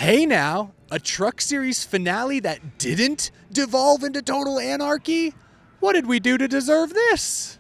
Hey now, a Truck Series finale that didn't devolve into total anarchy? What did we do to deserve this?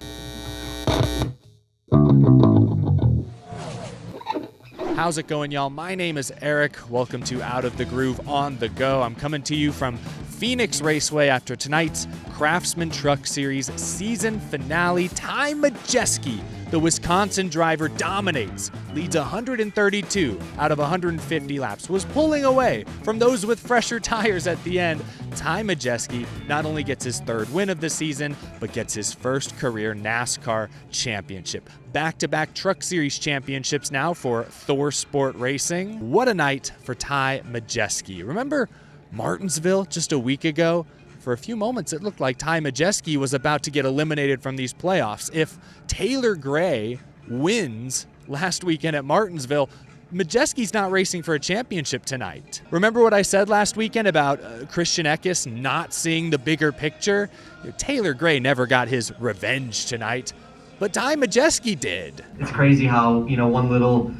How's it going, y'all? My name is Eric. Welcome to Out of the Groove on the Go. I'm coming to you from Phoenix Raceway after tonight's Craftsman Truck Series season finale. Ty Majeski, the Wisconsin driver, dominates, leads 132 out of 150 laps, was pulling away from those with fresher tires at the end. Ty Majeski not only gets his third win of the season, but gets his first career NASCAR championship. Back-to-back Truck Series championships now for Thor Sport Racing. What a night for Ty Majeski. Remember Martinsville just a week ago? For a few moments, it looked like Ty Majeski was about to get eliminated from these playoffs. If Taylor Gray wins last weekend at Martinsville, Majeski's not racing for a championship tonight. Remember what I said last weekend about Christian Eckes not seeing the bigger picture? Taylor Gray never got his revenge tonight, but Ty Majeski did. It's crazy how, one little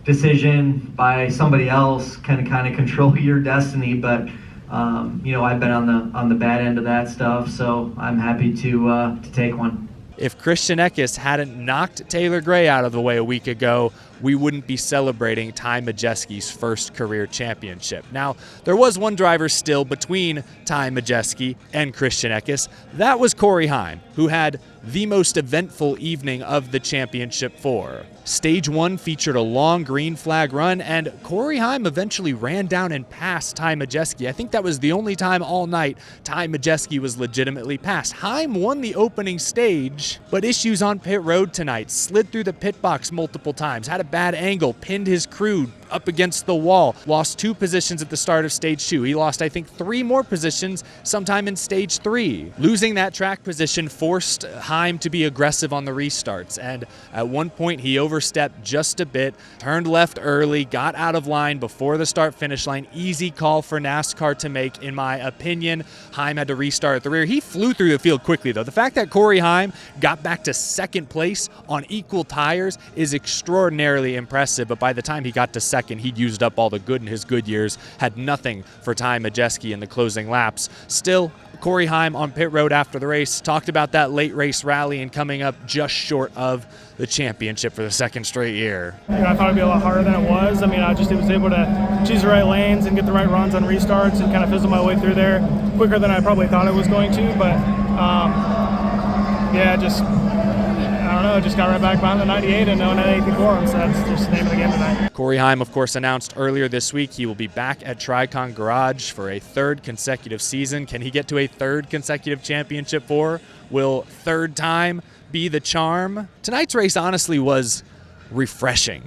decision by somebody else can kind of control your destiny, but I've been on the bad end of that stuff, so I'm happy to take one. If Christian Eckes hadn't knocked Taylor Gray out of the way a week ago, we wouldn't be celebrating Ty Majeski's first career championship. Now, there was one driver still between Ty Majeski and Christian Eckes. That was Corey Heim, who had the most eventful evening of the championship four. Stage one featured a long green flag run, and Corey Heim eventually ran down and passed Ty Majeski. I think that was the only time all night Ty Majeski was legitimately passed. Heim won the opening stage, but issues on pit road tonight. Slid through the pit box multiple times, had a bad angle, pinned his crew up against the wall, lost 2 positions at the start of stage 2. He lost, I think, 3 more positions sometime in stage 3. Losing that track position forced Heim to be aggressive on the restarts, and at one point he overstepped just a bit, turned left early, got out of line before the start-finish line. Easy call for NASCAR to make, in my opinion. Heim had to restart at the rear. He flew through the field quickly, though. The fact that Corey Heim got back to second place on equal tires is extraordinarily impressive, but by the time he got to second, he'd used up all the good in his good years, had nothing for Ty Majeski in the closing laps. Still, Corey Heim on pit road after the race talked about that late race rally and coming up just short of the championship for the second straight year. I thought it'd be a lot harder than it was. I just was able to choose the right lanes and get the right runs on restarts and kind of fizzle my way through there quicker than I probably thought it was going to. But just got right back behind the 98 and no 980 quorum, so that's just the name of the game tonight. Corey Heim, of course, announced earlier this week he will be back at Tricon Garage for a 3rd consecutive season. Can he get to a 3rd consecutive championship four? Will third time be the charm? Tonight's race honestly was refreshing.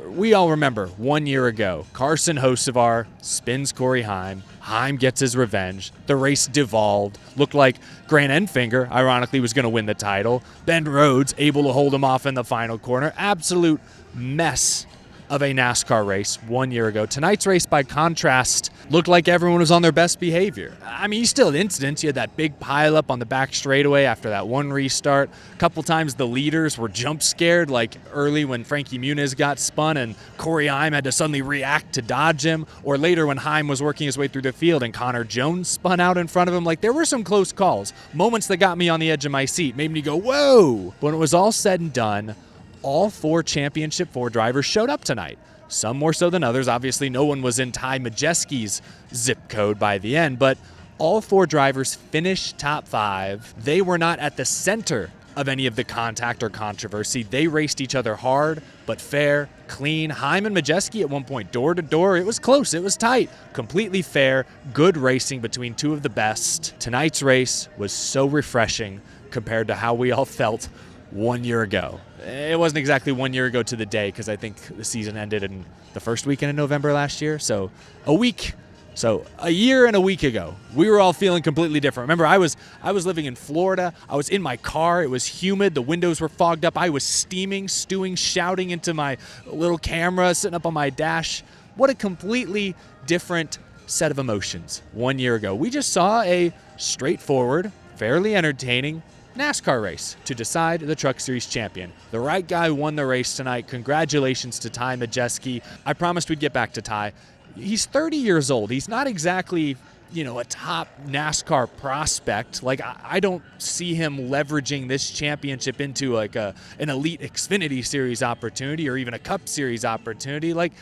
We all remember 1 year ago, Carson Hocevar spins Corey Heim. Heim gets his revenge. The race devolved. Looked like Grant Enfinger, ironically, was going to win the title. Ben Rhodes able to hold him off in the final corner. Absolute mess of a NASCAR race 1 year ago. Tonight's race, by contrast, looked like everyone was on their best behavior. You still had incidents. You had that big pileup on the back straightaway after that one restart. A couple times the leaders were jump scared, like early when Frankie Muniz got spun and Corey Heim had to suddenly react to dodge him, or later when Heim was working his way through the field and Connor Jones spun out in front of him. There were some close calls, moments that got me on the edge of my seat, made me go, whoa! When it was all said and done, all 4 Championship 4 drivers showed up tonight. Some more so than others. Obviously, no one was in Ty Majeski's zip code by the end, but all 4 drivers finished top 5. They were not at the center of any of the contact or controversy. They raced each other hard, but fair, clean. Heim and Majeski at one point, door to door. It was close. It was tight. Completely fair. Good racing between 2 of the best. Tonight's race was so refreshing compared to how we all felt 1 year ago. It wasn't exactly 1 year ago to the day, because I think the season ended in the first weekend in November last year. So a year and a week ago, we were all feeling completely different. Remember, I was living in Florida. I was in my car. It was humid. The windows were fogged up. I was steaming, stewing, shouting into my little camera sitting up on my dash. What a completely different set of emotions 1 year ago. We just saw a straightforward, fairly entertaining NASCAR race to decide the Truck Series champion. The right guy won the race tonight. Congratulations to Ty Majeski. I promised we'd get back to Ty. he's 30 years old. He's not exactly, a top NASCAR prospect. Like, I don't see him leveraging this championship into like an elite Xfinity Series opportunity or even a Cup Series opportunity. Like,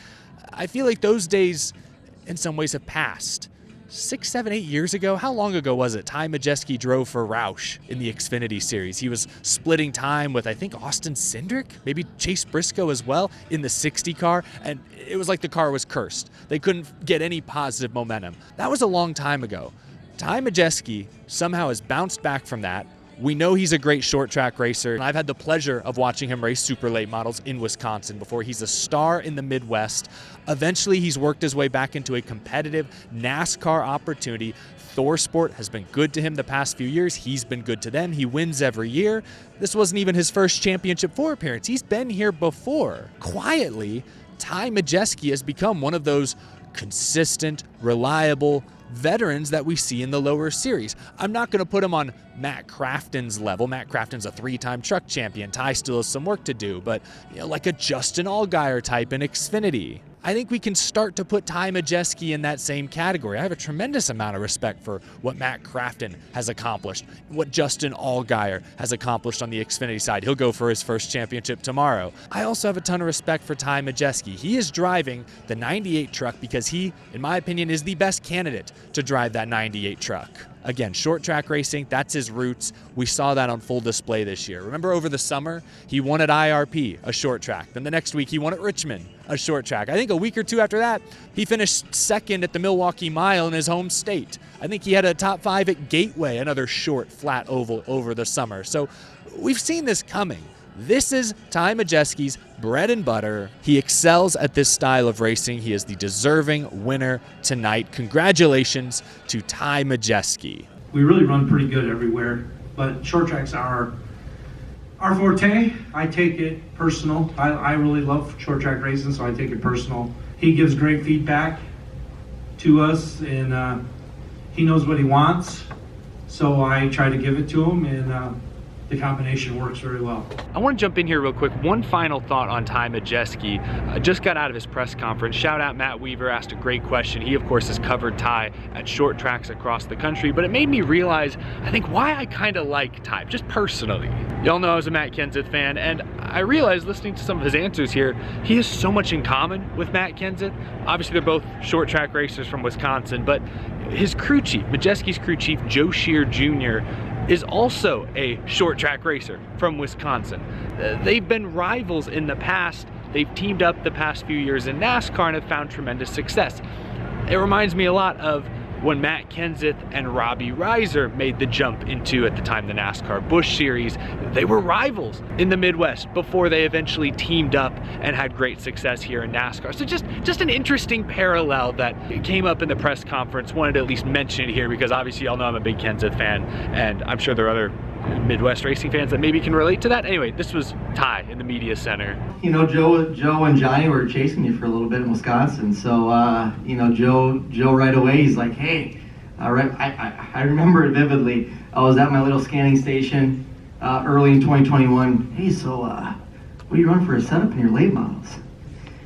I feel like those days in some ways have passed. 6, 7, 8 years ago, how long ago was it? Ty Majeski drove for Roush in the Xfinity Series. He was splitting time with, I think, Austin Cindric, maybe Chase Briscoe as well in the 60 car, and it was like the car was cursed. They couldn't get any positive momentum. That was a long time ago. Ty Majeski somehow has bounced back from that. We know he's a great short track racer, and I've had the pleasure of watching him race super late models in Wisconsin before. He's a star in the Midwest. Eventually, he's worked his way back into a competitive NASCAR opportunity. ThorSport has been good to him the past few years. He's been good to them. He wins every year. This wasn't even his first Championship 4 appearance. He's been here before. Quietly, Ty Majeski has become one of those consistent, reliable veterans that we see in the lower series. I'm not going to put him on Matt Crafton's level. Matt Crafton's a 3-time truck champion. Ty still has some work to do, but like a Justin Allgaier type in Xfinity. I think we can start to put Ty Majeski in that same category. I have a tremendous amount of respect for what Matt Crafton has accomplished, what Justin Allgaier has accomplished on the Xfinity side. He'll go for his first championship tomorrow. I also have a ton of respect for Ty Majeski. He is driving the 98 truck because he, in my opinion, is the best candidate to drive that 98 truck. Again, short track racing, that's his roots. We saw that on full display this year. Remember over the summer, he won at IRP, a short track. Then the next week, he won at Richmond, a short track. I think a week or two after that, he finished second at the Milwaukee Mile in his home state. I think he had a top 5 at Gateway, another short, flat oval over the summer. So we've seen this coming. This is Ty Majeski's bread and butter. He excels at this style of racing. He is the deserving winner tonight. Congratulations to Ty Majeski. We really run pretty good everywhere, but short tracks are our forte. I take it personal. I really love short track racing, so I take it personal. He gives great feedback to us, and he knows what he wants, so I try to give it to him, and the combination works very well. I want to jump in here real quick. One final thought on Ty Majeski. Just got out of his press conference. Shout out Matt Weaver, asked a great question. He, of course, has covered Ty at short tracks across the country, but it made me realize, I think, why I kind of like Ty, just personally. Y'all know I was a Matt Kenseth fan, and I realized listening to some of his answers here, he has so much in common with Matt Kenseth. Obviously, they're both short track racers from Wisconsin, but his crew chief, Majeski's crew chief, Joe Shear Jr., is also a short track racer from Wisconsin. They've been rivals in the past. They've teamed up the past few years in NASCAR and have found tremendous success. It reminds me a lot of when Matt Kenseth and Robbie Reiser made the jump into, at the time, the NASCAR Busch Series. They were rivals in the Midwest before they eventually teamed up and had great success here in NASCAR. So just an interesting parallel that came up in the press conference. Wanted to at least mention it here because obviously y'all know I'm a big Kenseth fan, and I'm sure there are other Midwest racing fans that maybe can relate to that. Anyway, this was Ty in the media center. Joe and Johnny were chasing me for a little bit in Wisconsin. So, Joe right away, he's like, hey, I remember it vividly. I was at my little scanning station early in 2021. Hey, so what do you run for a setup in your late models?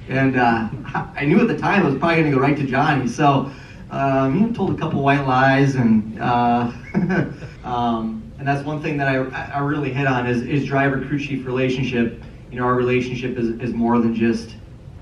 And I knew at the time I was probably going to go right to Johnny. So, told a couple white lies and and that's one thing that I really hit on is driver-crew chief relationship. Our relationship is more than just,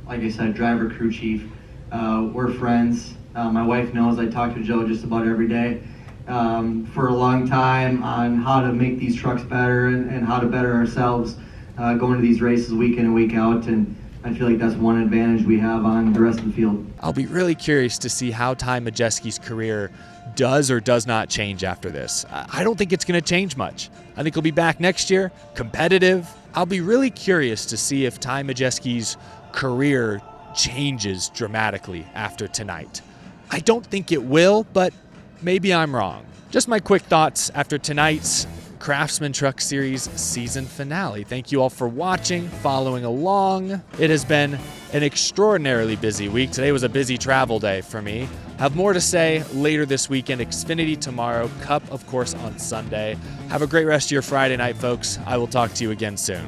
like I said, driver-crew chief. We're friends. My wife knows I talk to Joe just about every day for a long time on how to make these trucks better and how to better ourselves going to these races week in and week out. And I feel like that's one advantage we have on the rest of the field. I'll be really curious to see how Ty Majeski's career does or does not change after this. I don't think it's going to change much. I think he'll be back next year, competitive. I'll be really curious to see if Ty Majeski's career changes dramatically after tonight. I don't think it will, but maybe I'm wrong. Just my quick thoughts after tonight's Craftsman Truck Series season finale. Thank you all for watching, following along. It has been an extraordinarily busy week. Today was a busy travel day for me. Have more to say later this weekend. Xfinity tomorrow, Cup, of course, on Sunday. Have a great rest of your Friday night, folks. I will talk to you again soon.